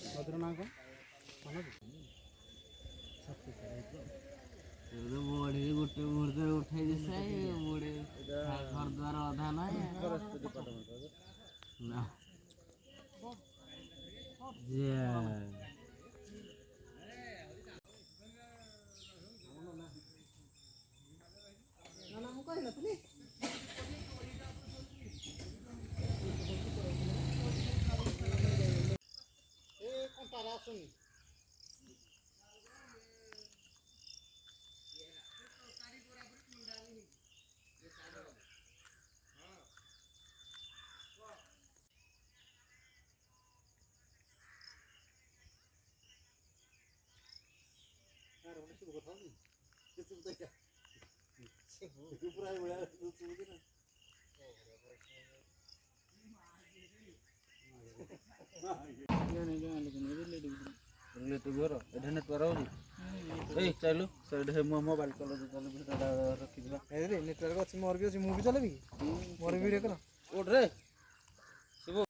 ନଦୀର ନାଁ କ'ଣ? ବଢିରେ ଗୋଟେ ମୁହୂର୍ତ୍ତରେ ଉଠେଇ ଦିଶା ବଢି ଘର ଦ୍ୱାର ଅଧା ନାହିଁ ନା ମୁଁ କହିନଥିଲି କଣ୍ଟାରେ ଆସୁନି। ମୋବାଇଲ ରଖିଯିବା ନେଟୱାର୍କ ଅଛି ମୋର ବି ଅଛି ମୁଁ ବି ଚଲେଇବି ମୋର ଭିଡ଼ିଓ କର କୋଉଠି ରେ